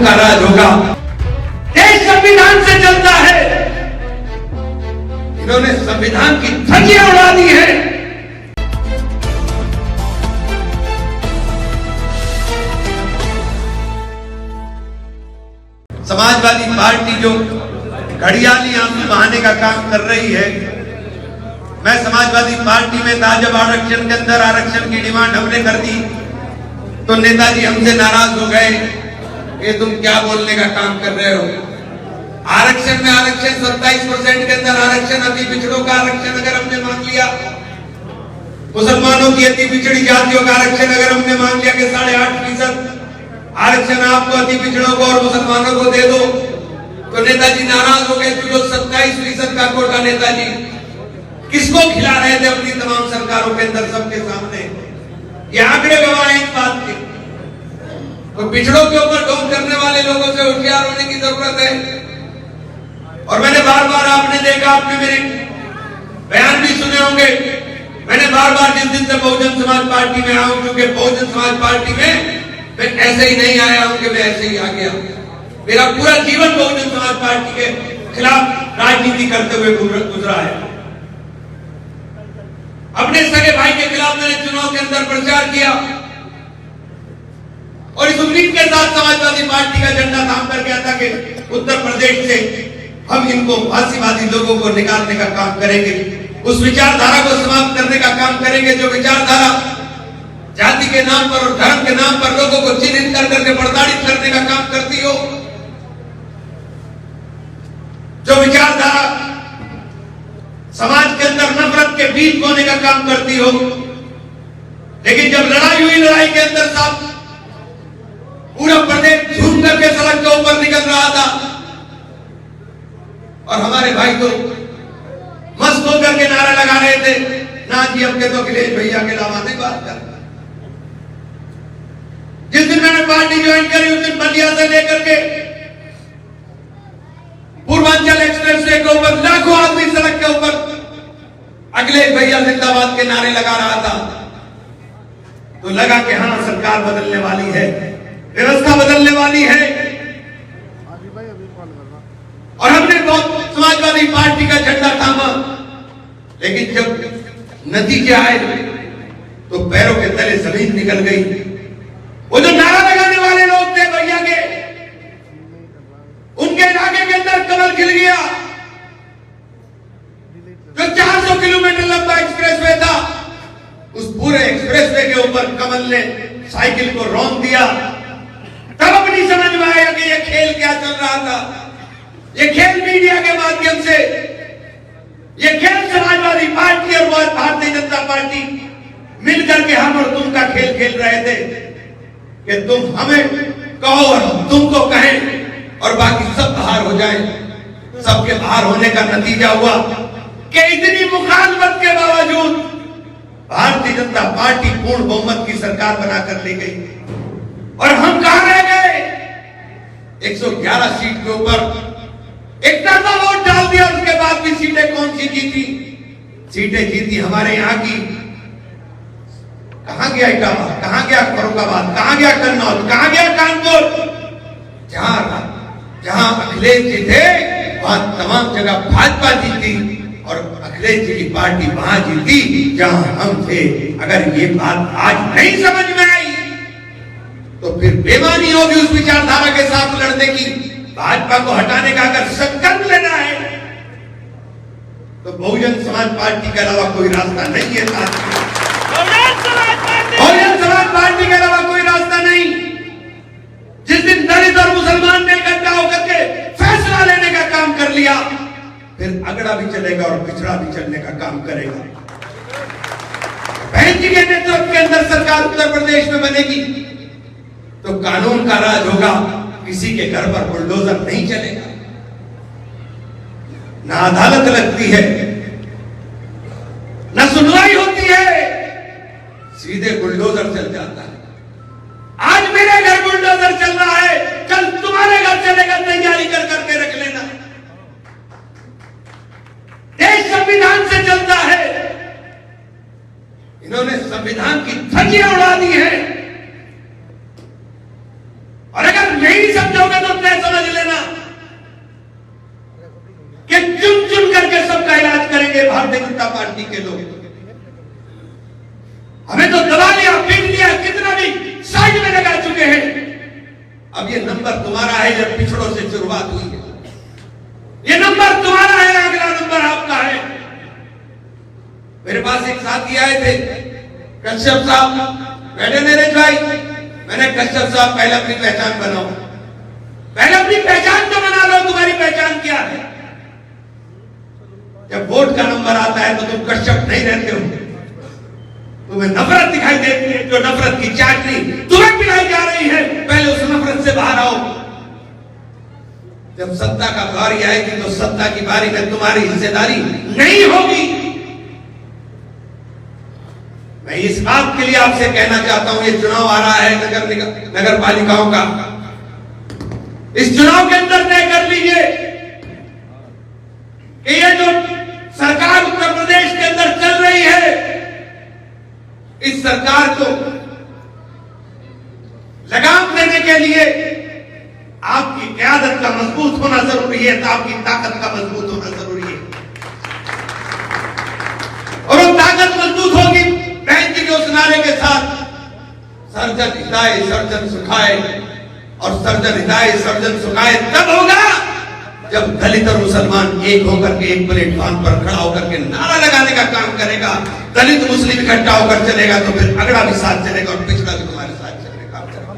का राज होगा। देश संविधान से चलता है, इन्होंने संविधान की धज्जियां उड़ा दी है। समाजवादी पार्टी जो घड़ियाली आंसू बहाने का काम कर रही है, मैं समाजवादी पार्टी में था जब आरक्षण के अंदर आरक्षण की डिमांड हमने कर दी तो नेताजी हमसे नाराज हो गए कि तुम क्या बोलने का काम कर रहे हो। आरक्षण में आरक्षण 27% के अंदर आरक्षण, अति पिछड़ों का आरक्षण अगर हमने मांग लिया, मुसलमानों की अति पिछड़ी जातियों का आरक्षण अगर हमने मांग लिया कि 8.5% आरक्षण आपको अति पिछड़ों को और मुसलमानों को दे दो, तो नेताजी नाराज हो गए। जो 27% का कोटा नेताजी किसको खिला रहे थे अपनी तमाम सरकारों के अंदर सबके सामने, ये आंकड़े गवाह हैं इस बात के। तो पिछड़ों के ऊपर ढोंग करने वाले लोगों से होशियार होने की जरूरत है। और मैंने बार बार, आपने देखा, आपने मेरे बयान भी सुने होंगे, मैंने बार बार जिस दिन से बहुजन समाज पार्टी में आऊं, क्योंकि बहुजन समाज पार्टी में मैं ऐसे ही नहीं आया हूं कि मैं ऐसे ही आ गया। मेरा पूरा जीवन बहुजन समाज पार्टी के खिलाफ राजनीति करते हुए गुजरा है। अपने सगे भाई के खिलाफ मैंने चुनाव के अंदर प्रचार किया और इस उम्मीद के साथ समाजवादी पार्टी का झंडा थाम कर गया था कि उत्तर प्रदेश से हम इनको फांसीवादी लोगों को निकालने का काम करेंगे, उस विचारधारा को समाप्त करने का काम करेंगे जो विचारधारा जाति के नाम पर और धर्म के नाम पर लोगों को चिन्हित कर करके प्रताड़ित करने का काम करती हो, जो विचारधारा समाज के अंदर नफरत के बीज बोने का काम करती हो। लेकिन जब लड़ाई हुई, लड़ाई के अंदर साहब पूरा प्रदेश झूम करके सड़क के ऊपर निकल रहा था और हमारे भाई तो मस्त होकर के नारा लगा रहे थे, ना जी अब के तो अखिलेश भैया के अलावा नहीं बात कर। जिस दिन मैंने पार्टी ज्वाइन करी उस दिन बलिया से लेकर के पूर्वांचल एक्सप्रेस वे के ऊपर लाखों आदमी सड़क के ऊपर अखिलेश भैया जिंदाबाद के नारे लगा रहा था। तो लगा कि हाँ, सरकार बदलने वाली है, व्यवस्था बदलने वाली है। और हमने बहुत समाजवादी पार्टी का झंडा थामा, लेकिन जब नतीजे आए तो पैरों के तले जमीन निकल गई। वो जो नारा लगाने वाले लोग थे भैया के, उनके इलाके के अंदर कमल खिल गया। जो 400 किलोमीटर लंबा एक्सप्रेसवे था, उस पूरे एक्सप्रेसवे के ऊपर कमल ने साइकिल को रौंद दिया। तब अपनी समझ में आया कि ये खेल क्या चल रहा था। ये खेल मीडिया के माध्यम से, ये खेल समाजवादी पार्टी और भारतीय जनता पार्टी मिलकर के हम और तुम का खेल खेल रहे थे कि तुम हमें कहो और हम तुमको कहें और बाकी सब बाहर हो जाए। सबके बाहर होने का नतीजा हुआ कि इतनी मुखालफत के बावजूद भारतीय जनता पार्टी पूर्ण बहुमत की सरकार बनाकर ले गई। और हम कहां रह गए? 111 सीट के ऊपर एक तरफा वोट डाल दिया। उसके बाद भी सीटें कौन सी जीती? सीटें जीती हमारे यहां की। कहां गया इटावा, कहां गया फरुखाबाद, कहां गया कन्नौज, कहां गया कानपुर? जहां अखिलेश जी थे वहां तमाम जगह भाजपा जीती और अखिलेश जी की पार्टी वहां जीती जहां हम थे। अगर ये बात आज नहीं समझ में आई तो फिर बेमानी होगी उस विचारधारा के साथ लड़ने की। भाजपा को हटाने का अगर संकल्प लेना है तो बहुजन समाज पार्टी के अलावा कोई रास्ता नहीं है। बहुजन समाज पार्टी के अलावा कोई रास्ता नहीं। जिस दिन दलित और मुसलमान ने इकट्ठा होकर के फैसला लेने का काम कर लिया, फिर अगड़ा भी चलेगा और पिछड़ा भी चलने का काम करेगा। बहन जी के नेतृत्व के अंदर सरकार उत्तर प्रदेश में बनेगी तो कानून का राज होगा, किसी के घर पर बुलडोजर नहीं चलेगा, ना अदालत लगती है, ना सुनवाई होती है, सीधे बुलडोजर चल जाता है। आज मेरे घर बुलडोजर चल रहा है, कल तुम्हारे घर चलेगा, तैयारी कर करके रख लेना। देश संविधान से चलता है, इन्होंने संविधान की धज्जियां उड़ा दी है। और अगर नहीं समझोगे तो अब ये नंबर तुम्हारा है जब पिछड़ों से शुरुआत हुई है, ये नंबर तुम्हारा है, अगला नंबर आपका है। मेरे पास एक साथी आए थे, कश्यप साहब, बैठे नरेश भाई। मैंने कश्यप साहब पहले अपनी पहचान बनाओ, पहले अपनी पहचान तो बना लो, तुम्हारी पहचान क्या है। जब वोट का नंबर आता है तो तुम कश्यप नहीं रहते हो, तुम्हें नफरत दिखाई देती है, जो नफरत की चाटनी तुम्हें पिलाई जा रही है, पहले उस नफरत से बाहर आओ। जब सत्ता का बारी आएगी तो सत्ता की बारी में तुम्हारी हिस्सेदारी नहीं होगी। मैं इस बात के लिए आपसे कहना चाहता हूं, ये चुनाव आ रहा है नगर पालिकाओं का, इस चुनाव के अंदर तय कर लीजिए कि ये जो सरकार उत्तर प्रदेश के अंदर चल रही है, इस सरकार को लगाम देने के लिए आपकी क़यादत का मजबूत होना जरूरी है, तो आपकी ताकत का मजबूत होना जरूरी है। और वो ताकत मजबूत होगी बैंक के उस नारे के साथ, सर्जन हिताय सर्जन सुखाए, और सर्जन हिताय सर्जन सुखाए तब होगा जब दलित और मुसलमान एक होकर के एक प्लेटफॉर्म पर खड़ा होकर के नारा लगाने का काम करेगा। दलित मुस्लिम इकट्ठा होकर चलेगा तो फिर अगड़ा भी साथ चलेगा और पिछड़ा भी तुम्हारे साथ चलने का चलेगा।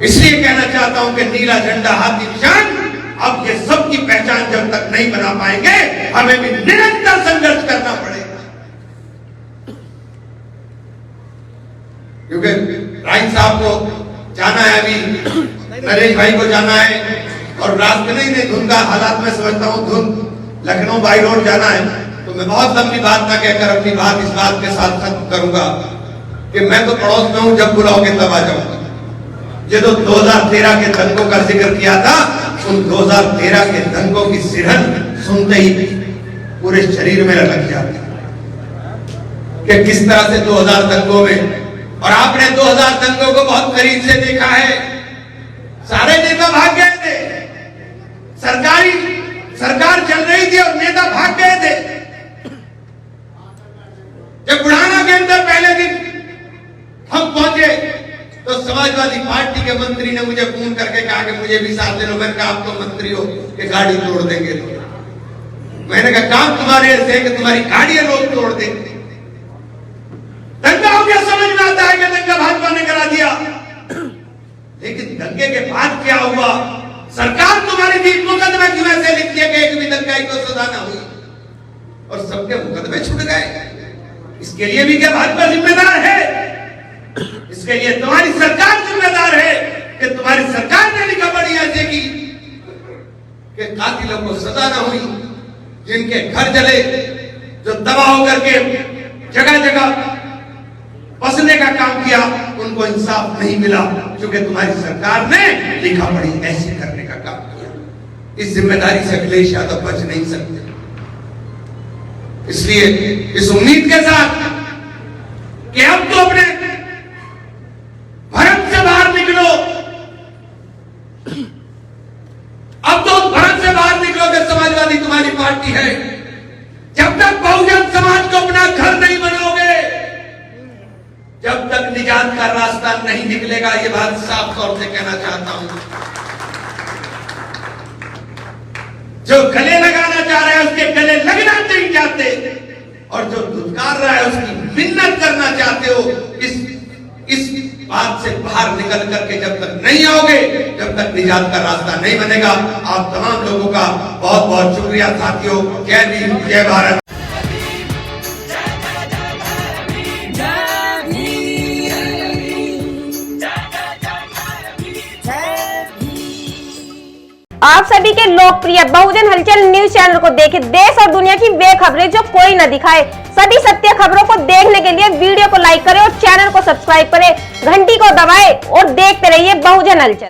इसलिए कहना चाहता हूं कि नीला झंडा हाथी निशान, अब ये सबकी पहचान जब तक नहीं बना पाएंगे, हमें भी निरंतर संघर्ष करना पड़ेगा। क्योंकि राइट साहब को जाना है, अभी नरेश भाई को जाना है, और रास्ते नहीं धुन का हालात में समझता हूँ, धुन लखनऊ बाई रोड जाना है। तो मैं बहुत लंबी बात ना कहकर अपनी बात इस बात के साथ खत्म करूंगा कि मैं तो पड़ोस में हूं, जब बुलाओगे तब आ जाऊंगा। ये तो 2013 के दंगों का जिक्र किया था, उन 2013 के दंगों की सिरहन सुनते ही पूरे शरीर में लग जाती कि किस तरह से 2000 दंगों में, और आपने 2000 दंगों को बहुत करीब से देखा है। सारे नेता भाग गए थे, सरकार चल रही थी और नेता भाग गए थे। जब बुढ़ाना के अंदर पहले दिन हम पहुंचे तो समाजवादी पार्टी के मंत्री ने मुझे फोन करके कहा कि मुझे भी साथ ले लो। मैंने कहा आप तो मंत्री हो कि गाड़ी तोड़ देंगे। मैंने कहा काम तुम्हारे ऐसे कि तुम्हारी गाड़ियां लोग तोड़ देंगे। दंगा हो गया, समझ में आता है कि दंगा भाजपा ने करा दिया, लेकिन दंगे के बाद क्या हुआ? सरकार तुम्हारी भी मुकदमे क्यों ऐसे लिख दिया कि एक भी दंगाई को सजा ना हुई और सबके मुकदमे छूट गए? इसके लिए भी क्या भाजपा जिम्मेदार है? इसके लिए तुम्हारी सरकार जिम्मेदार है कि तुम्हारी सरकार ने लिखा पड़ी ऐसे की कि कातिलों को सजा ना हुई, जिनके घर जले, जो तबाह होकर के जगह जगह बसने का काम किया, उनको इंसाफ नहीं मिला क्योंकि तुम्हारी सरकार ने लिखा पड़ी ऐसे करने का काम किया। इस जिम्मेदारी से अखिलेश यादव बच नहीं सकते। इसलिए इस उम्मीद के साथ कि अब तो अपने भ्रम से बाहर निकलो, अब तो भ्रम से बाहर निकलो कि समाजवादी तुम्हारी पार्टी है। जब तक बहुजन समाज को अपना घर नहीं बनाओगे, जब तक निजात का रास्ता नहीं निकलेगा। ये बात साफ तौर से कहना चाहता हूं। जो गले लगाना चाह रहा है उसके गले लगना नहीं चाहते, और जो धुतकार रहा है उसकी मिन्नत करना चाहते हो। इस बात से बाहर निकल करके जब तक नहीं आओगे, जब तक निजात का रास्ता नहीं बनेगा। आप तमाम लोगों का बहुत बहुत शुक्रिया साथियों। जय भीम, जय भारत। आप सभी के लोकप्रिय बहुजन हलचल न्यूज चैनल को देखें, देश और दुनिया की वे खबरें जो कोई न दिखाए। सभी सत्य खबरों को देखने के लिए वीडियो को लाइक करें और चैनल को सब्सक्राइब करें, घंटी को दबाएं और देखते रहिए बहुजन हलचल।